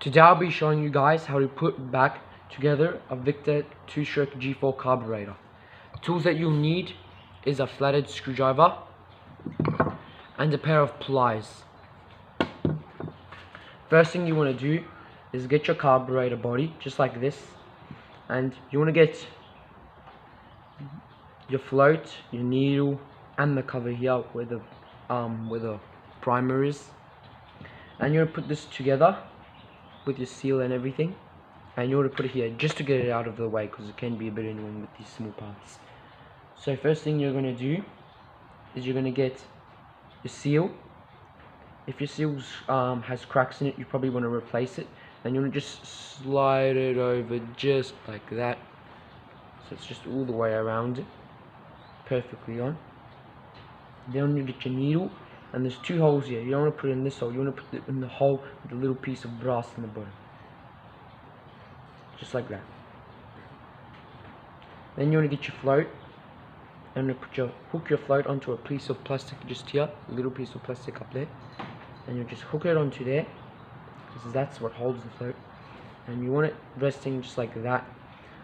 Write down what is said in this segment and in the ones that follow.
Today I'll be showing you guys how to put back together a Victa 2-stroke G4 carburetor. The tools that you'll need is a flathead screwdriver and a pair of pliers. First thing you want to do is get your carburetor body just like this, and you want to get your float, your needle, and the cover here where the primer is, and you want to put this together with your seal and everything, and you want to put it here just to get it out of the way because it can be a bit annoying with these small parts. So first thing you're going to do is you're going to get your seal. If your seal has cracks in it, you probably want to replace it, and you want to just slide it over just like that, so it's just all the way around it, perfectly on. Then you get your needle, and there's two holes here. You don't want to put it in this hole, you want to put it in the hole with a little piece of brass in the bottom, just like that. Then you want to get your float, and hook your float onto a piece of plastic just here, a little piece of plastic up there, and you just hook it onto there because that's what holds the float, and you want it resting just like that.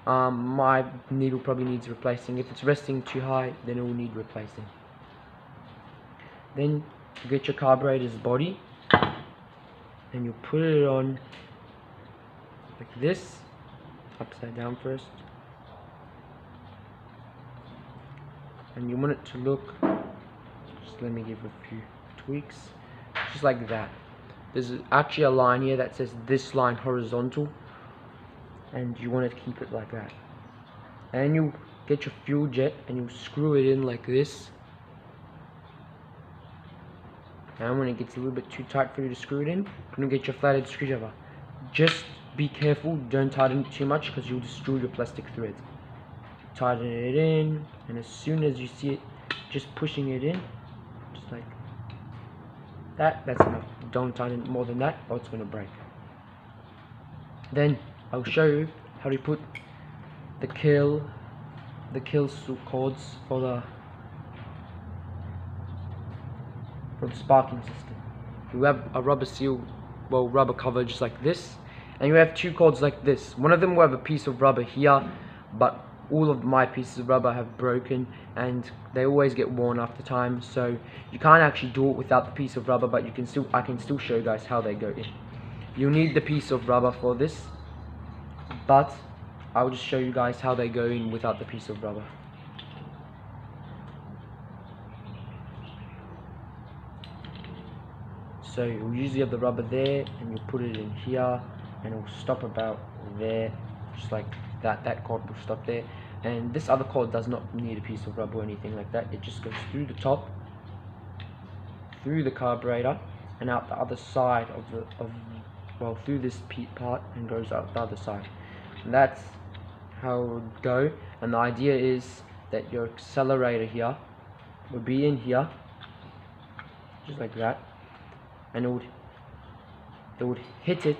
My needle probably needs replacing. If it's resting too high, then it will need replacing. Then you get your carburetor's body and you put it on like this, upside down first, and you want it to look, just let me give a few tweaks, just like that. There's actually a line here that says this line horizontal, and you want to keep it like that. And you get your fuel jet and you screw it in like this, and when it gets a little bit too tight for you to screw it in, you get your flathead screwdriver. Just be careful, don't tighten it too much because you'll destroy your plastic thread. Tighten it in, and as soon as you see it just pushing it in, just like that, that's enough. Don't tighten it more than that or it's going to break. Then I'll show you how to put the kill cords for the sparking system. You have a rubber seal, well, rubber cover just like this, and you have two cords like this. One of them will have a piece of rubber here, but all of my pieces of rubber have broken and they always get worn after time, so you can't actually do it without the piece of rubber, but I can still show you guys how they go in. You need the piece of rubber for this, but I'll just show you guys how they go in without the piece of rubber. So you'll usually have the rubber there, and you'll put it in here, and it will stop about there, just like that. That cord will stop there, and this other cord does not need a piece of rubber or anything like that. It just goes through the top, through the carburetor, and out the other side well, through this part, and goes out the other side. And that's how it would go. And the idea is that your accelerator here would be in here, just like that, and it would hit it.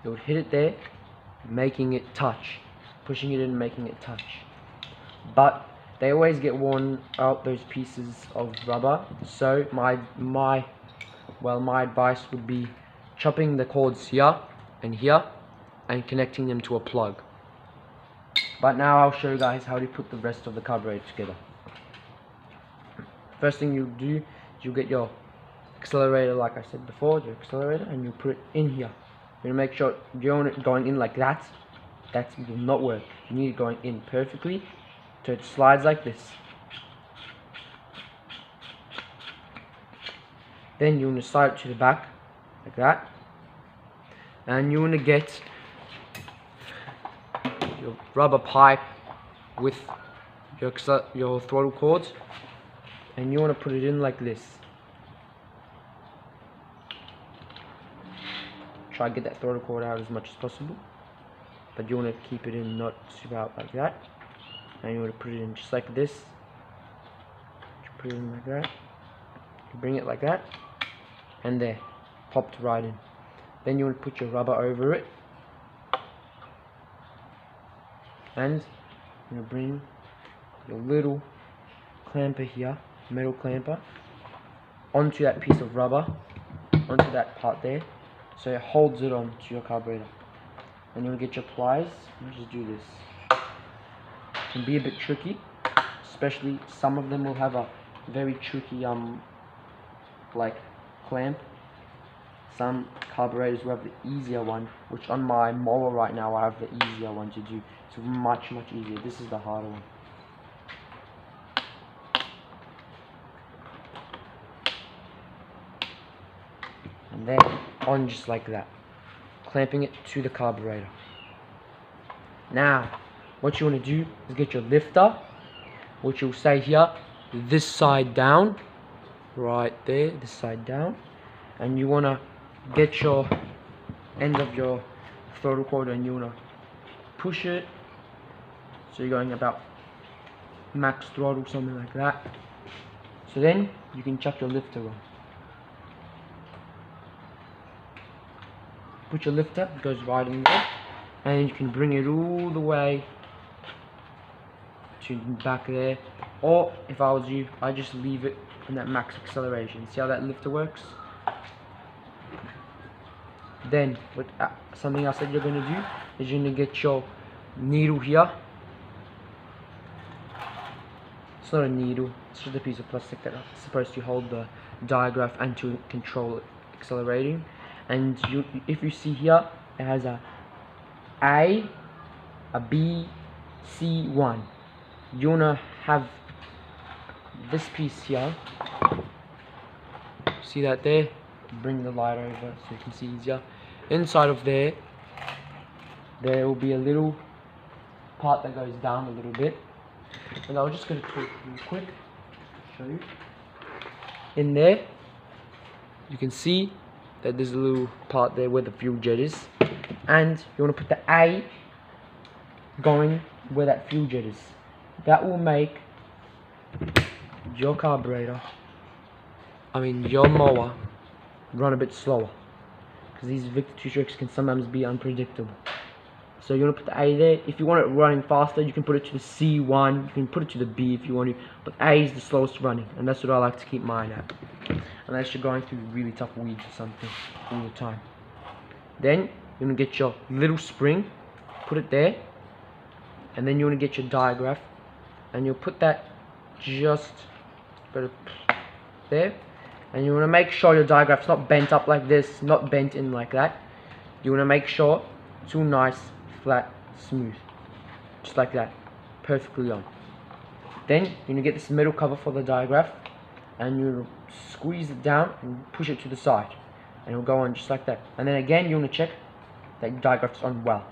It would hit it there, making it touch, pushing it in, making it touch. But they always get worn out, those pieces of rubber. So my advice would be chopping the cords here and here and connecting them to a plug. But now I'll show you guys how to put the rest of the carburetor together. First thing you do is you get your accelerator, like I said before, your accelerator, and you put it in here. You make sure you don't want it going in like that. That will not work. You need it going in perfectly so it slides like this. Then you want to slide it to the back like that, and you want to get your rubber pipe with your throttle cords, and you want to put it in like this. Try to get that throttle cord out as much as possible, but you want to keep it in, not super out like that. And you want to put it in just like this. You put it in like that. You bring it like that, and there, popped right in. Then you want to put your rubber over it, and you're going to bring your little clamper here, metal clamper, onto that piece of rubber, onto that part there, so it holds it on to your carburetor. And you'll get your pliers and just do this. It can be a bit tricky, especially some of them will have a very tricky like clamp. Some carburetors will have the easier one, which on my mower right now I have the easier one to do. It's much easier. This is the harder one. And then on just like that, clamping it to the carburetor. Now what you want to do is get your lifter, which will say here, this side down, right there, this side down, and you want to get your end of your throttle cord and you want to push it, so you're going about max throttle, something like that. So then you can chuck your lifter on. Put your lifter, it goes right in there, and you can bring it all the way to back there. Or if I was you, I just leave it in that max acceleration. See how that lifter works? Then what something else that you're going to do is you're going to get your needle here. It's not a needle, it's just a piece of plastic that's supposed to hold the digraph and to control it accelerating. And if you see here, it has a B, C, 1. You want to have this piece here. See that there? Bring the light over so you can see easier. Inside of there will be a little part that goes down a little bit. And I was just going to tweak real quick, show you. In there, you can see that there's a little part there where the fuel jet is, and you want to put the A going where that fuel jet is. That will make your carburetor, your mower, run a bit slower, because these Victa 2 strokes can sometimes be unpredictable. So you want to put the A there. If you want it running faster, you can put it to the C1, you can put it to the B if you want to, but A is the slowest running, and that's what I like to keep mine at, unless you're going through really tough weeds or something all the time. Then you want to get your little spring, put it there, and then you want to get your digraph, and you'll put that just there, and you want to make sure your digraph's not bent up like this, not bent in like that. You want to make sure it's all nice, flat, smooth, just like that, perfectly on. Then you're going to get this middle cover for the digraph, and you squeeze it down and push it to the side, and it'll go on just like that. And then again you want to check that your digraph's on well.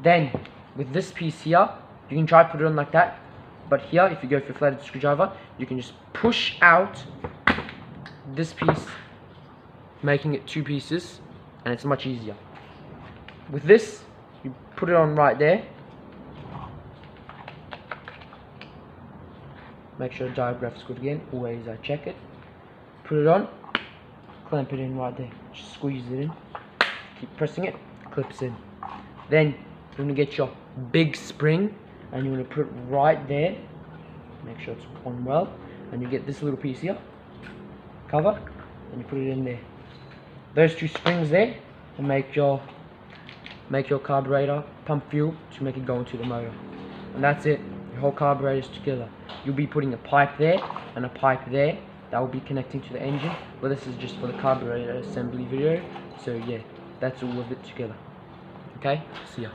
Then with this piece here, you can try to put it on like that, but here if you go for a flathead screwdriver, you can just push out this piece, making it 2 pieces, and it's much easier. With this, you put it on right there. Make sure the digraph's good again, always I check it. Put it on, clamp it in right there, just squeeze it in, keep pressing it, clips in. Then you're going to get your big spring, and you want to put it right there, make sure it's on well, and you get this little piece here, cover, and you put it in there. Those 2 springs there will make your carburetor pump fuel to make it go into the motor. And that's it, your whole carburetor is together. You'll be putting a pipe there and a pipe there that will be connecting to the engine, but this is just for the carburetor assembly video. So yeah, that's all of it together. Okay, see ya.